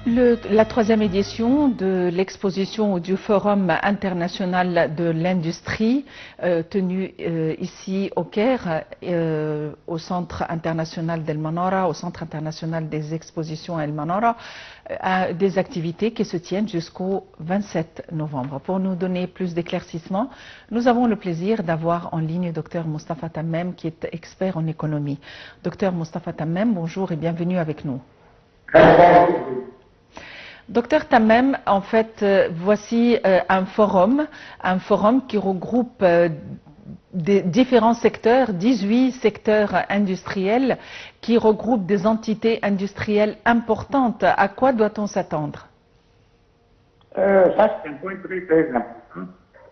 La troisième édition de l'exposition ou du Forum international de l'industrie tenu ici au Caire, au Centre international d'El Manara, au Centre international des expositions El Manara, a des activités qui se tiennent jusqu'au 27 novembre. Pour nous donner plus d'éclaircissements, nous avons le plaisir d'avoir en ligne Dr Moustapha Tammem, qui est expert en économie. Dr Moustapha Tammem, bonjour et bienvenue avec nous. Docteur Tammem, en fait, voici un forum qui regroupe des différents secteurs, 18 secteurs industriels, qui regroupent des entités industrielles importantes. À quoi doit-on s'attendre? Ça, c'est un point très important.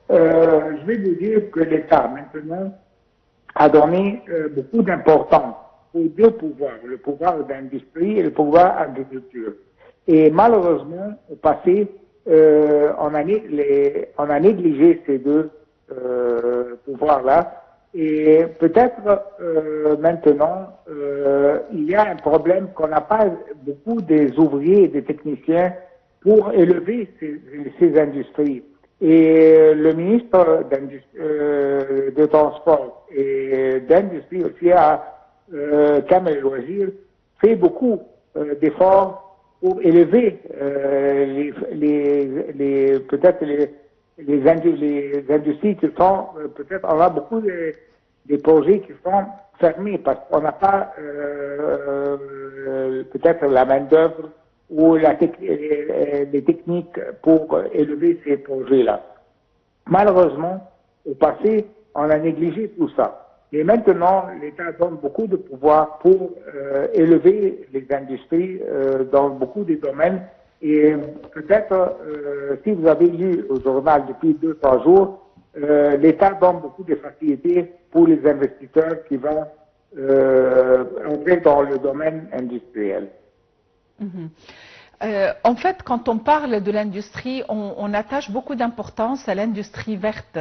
Je vais vous dire que l'État, maintenant, a donné beaucoup d'importance aux deux pouvoirs, le pouvoir d'industrie et le pouvoir agriculture. Et malheureusement, au passé, on a négligé ces deux pouvoirs-là. Et peut-être maintenant, il y a un problème qu'on n'a pas beaucoup des ouvriers et des techniciens pour élever ces industries. Et le ministre de Transport et d'Industrie aussi à Kamel Loisir fait beaucoup d'efforts pour élever peut-être les industries qui sont, peut-être on a beaucoup des projets qui sont fermés parce qu'on n'a pas peut-être la main-d'œuvre ou les techniques pour élever ces projets-là. Malheureusement, au passé, on a négligé tout ça. Et maintenant, l'État donne beaucoup de pouvoir pour élever les industries dans beaucoup de domaines. Et peut-être, si vous avez lu au journal depuis 2-3 jours, l'État donne beaucoup de facilités pour les investisseurs qui vont entrer dans le domaine industriel. En fait, quand on parle de l'industrie, on attache beaucoup d'importance à l'industrie verte,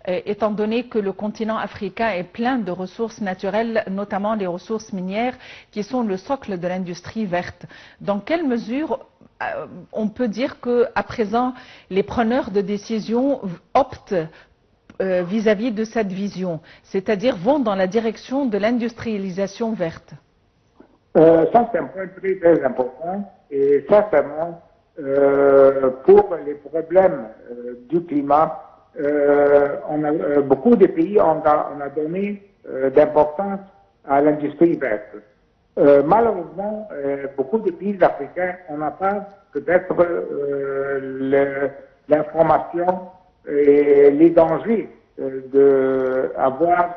étant donné que le continent africain est plein de ressources naturelles, notamment les ressources minières, qui sont le socle de l'industrie verte. Dans quelle mesure on peut dire qu'à présent, les preneurs de décision optent vis-à-vis de cette vision, c'est-à-dire vont dans la direction de l'industrialisation verte? Ça, c'est un point très important. Et sincèrement, pour les problèmes du climat, beaucoup de pays ont donné d'importance à l'industrie verte. Malheureusement, beaucoup de pays africains, on n'a pas peut-être l'information et les dangers d'avoir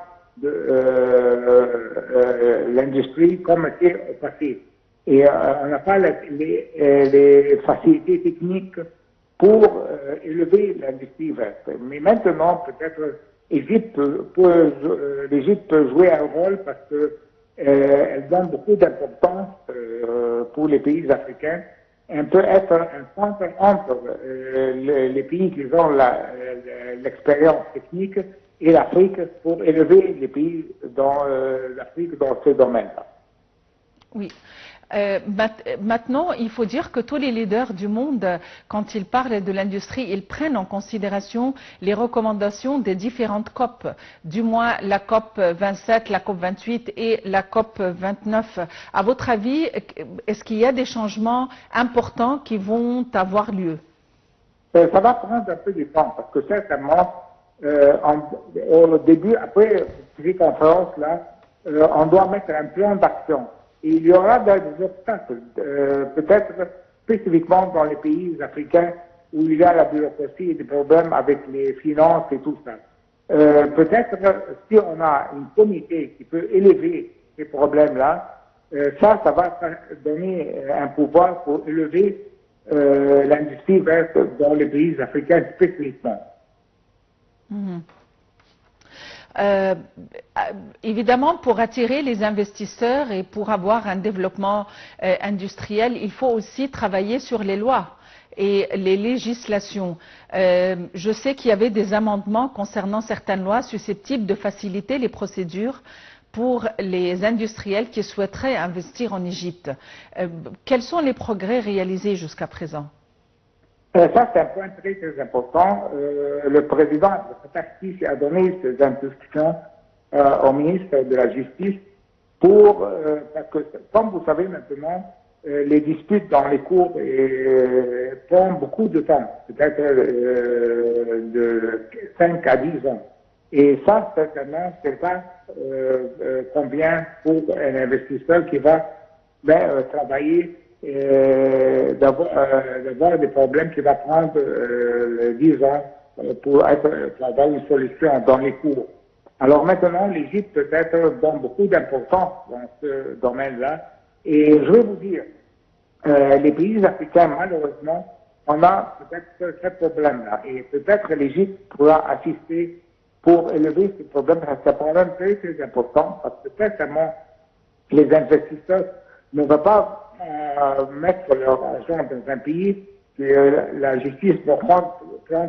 l'industrie comme c'était au passé. Et on n'a pas les facilités techniques pour élever l'industrie verte. Mais maintenant, peut-être, l'Égypte peut jouer un rôle parce que elle donne beaucoup d'importance pour les pays africains. Elle peut être un centre entre les pays qui ont l'expérience technique et l'Afrique pour élever les pays dans l'Afrique dans ce domaine-là. Oui. Maintenant, il faut dire que tous les leaders du monde, quand ils parlent de l'industrie, ils prennent en considération les recommandations des différentes COP, du moins la COP 27, la COP 28 et la COP 29. À votre avis, est-ce qu'il y a des changements importants qui vont avoir lieu? Ça va prendre un peu de temps parce que certainement, au début, après ces conférences-là, on doit mettre un plan d'action. Et il y aura des obstacles, peut-être spécifiquement dans les pays africains où il y a la bureaucratie et des problèmes avec les finances et tout ça. Peut-être si on a un comité qui peut élever ces problèmes-là, ça va donner un pouvoir pour élever l'industrie verte dans les pays africains spécifiquement. Évidemment, pour attirer les investisseurs et pour avoir un développement industriel, il faut aussi travailler sur les lois et les législations. Je sais qu'il y avait des amendements concernant certaines lois susceptibles de faciliter les procédures pour les industriels qui souhaiteraient investir en Égypte. Quels sont les progrès réalisés jusqu'à présent? Ça, c'est un point très, très important. Le président a donné ses instructions au ministre de la Justice parce que, comme vous savez maintenant, les disputes dans les cours prennent beaucoup de temps, peut-être de 5 à 10 ans. Et ça, certainement, c'est pas combien pour un investisseur qui va travailler, d'avoir des problèmes qui va prendre 10 ans pour avoir une solution dans les cours. Alors maintenant, l'Égypte peut-être donne beaucoup d'importance dans ce domaine-là. Et je vais vous dire, les pays africains, malheureusement, on a peut-être ce problème-là. Et peut-être l'Égypte pourra assister pour élever ce problème, parce que c'est un problème très, très important, parce que certainement, les investisseurs ne vont pas mettre leur argent dans un pays que la justice va prendre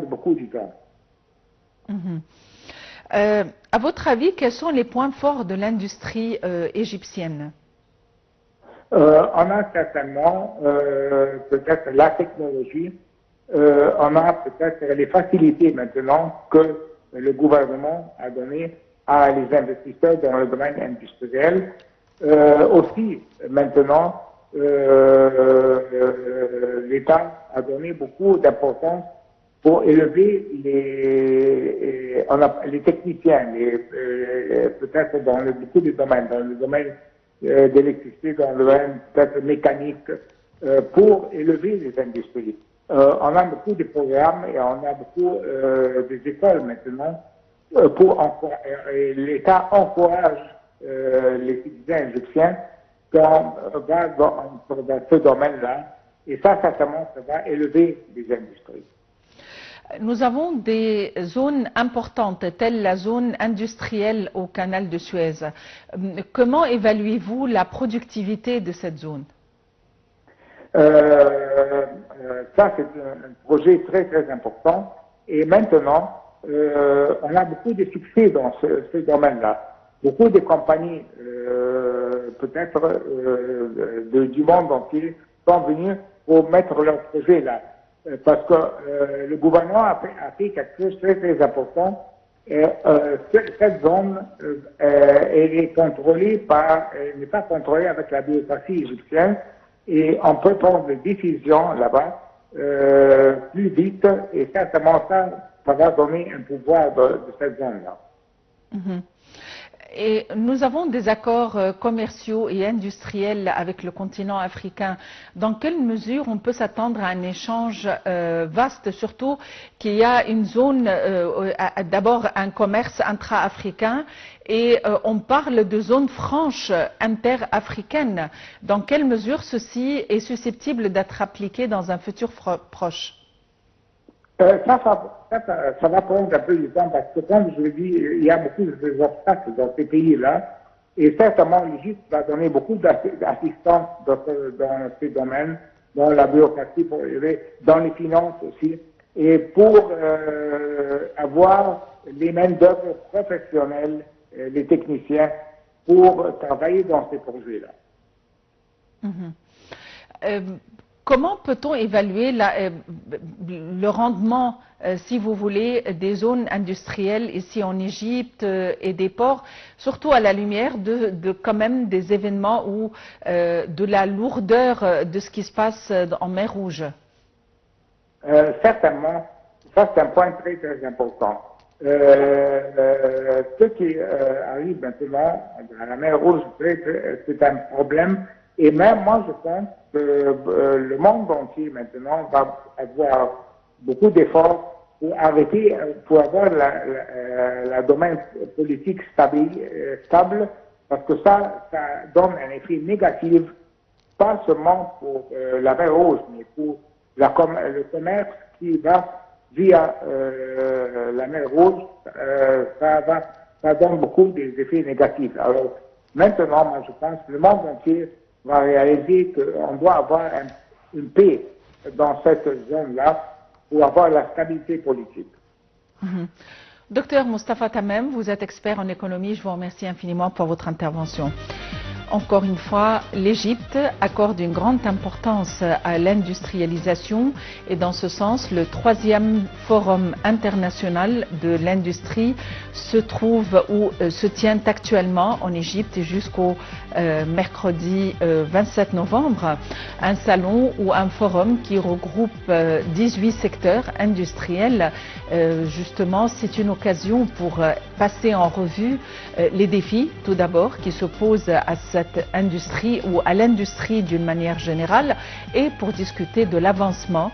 beaucoup du temps. À votre avis, quels sont les points forts de l'industrie égyptienne? On a certainement peut-être la technologie, on a peut-être les facilités maintenant que le gouvernement a données à les investisseurs dans le domaine industriel. Aussi, maintenant, l'État a donné beaucoup d'importance pour élever les techniciens, peut-être dans beaucoup de domaines, dans le domaine d'électricité, dans le domaine peut-être mécanique, pour élever les industries. On a beaucoup de programmes et on a beaucoup des écoles maintenant l'État encourage les citoyens égyptiens dans ce domaine-là. Et ça, certainement, ça va élever les industries. Nous avons des zones importantes, telles la zone industrielle au canal de Suez. Comment évaluez-vous la productivité de cette zone? Ça, c'est un projet très, très important. Et maintenant, on a beaucoup de succès dans ce domaine-là. Beaucoup de compagnies, peut-être du monde entier, sont venues pour mettre leur projet là. Parce que le gouvernement a fait quelque chose de très, très important. Cette zone est contrôlée n'est pas contrôlée avec la bureaucratie égyptienne et on peut prendre des décisions là-bas plus vite et certainement ça va donner un pouvoir de cette zone-là. Et nous avons des accords commerciaux et industriels avec le continent africain. Dans quelle mesure on peut s'attendre à un échange vaste, surtout qu'il y a une zone, d'abord un commerce intra-africain et on parle de zones franches inter-africaines. Dans quelle mesure ceci est susceptible d'être appliqué dans un futur proche? Ça va prendre un peu de temps parce que, comme je l'ai dit, il y a beaucoup d'obstacles dans ces pays-là et certainement l'Égypte va donner beaucoup d'assistance dans ces domaines, dans la bureaucratie, dans les finances aussi, et pour avoir les main-d'œuvre professionnelles, les techniciens, pour travailler dans ces projets-là. Comment peut-on évaluer le rendement, si vous voulez, des zones industrielles ici en Égypte et des ports, surtout à la lumière quand même des événements ou de la lourdeur de ce qui se passe en mer Rouge? Certainement, ça c'est un point très très important. Ce qui arrive maintenant à la mer Rouge, c'est un problème. Et même moi, je pense que le monde entier maintenant va avoir beaucoup d'efforts pour arrêter, pour avoir la domaine politique stable, parce que ça donne un effet négatif, pas seulement pour la mer Rouge, mais pour le commerce qui va via la mer Rouge, ça donne beaucoup d'effets négatifs. Alors maintenant, moi, je pense que le monde entier va réaliser qu'on doit avoir une paix dans cette zone-là pour avoir la stabilité politique. Docteur Moustapha Tamem, vous êtes expert en économie. Je vous remercie infiniment pour votre intervention. Encore une fois, l'Égypte accorde une grande importance à l'industrialisation et dans ce sens, le 3e forum international de l'industrie se trouve ou se tient actuellement en Égypte jusqu'au mercredi 27 novembre. Un salon ou un forum qui regroupe 18 secteurs industriels. Justement, c'est une occasion pour passer en revue les défis, tout d'abord, qui se posent à cette industrie ou à l'industrie d'une manière générale et pour discuter de l'avancement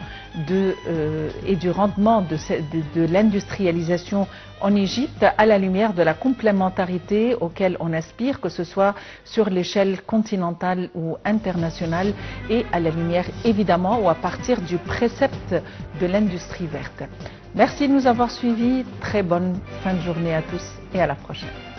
et du rendement de l'industrialisation en Égypte à la lumière de la complémentarité auquel on aspire, que ce soit sur l'échelle continentale ou internationale et à la lumière évidemment ou à partir du précepte de l'industrie verte. Merci de nous avoir suivis. Très bonne fin de journée à tous et à la prochaine.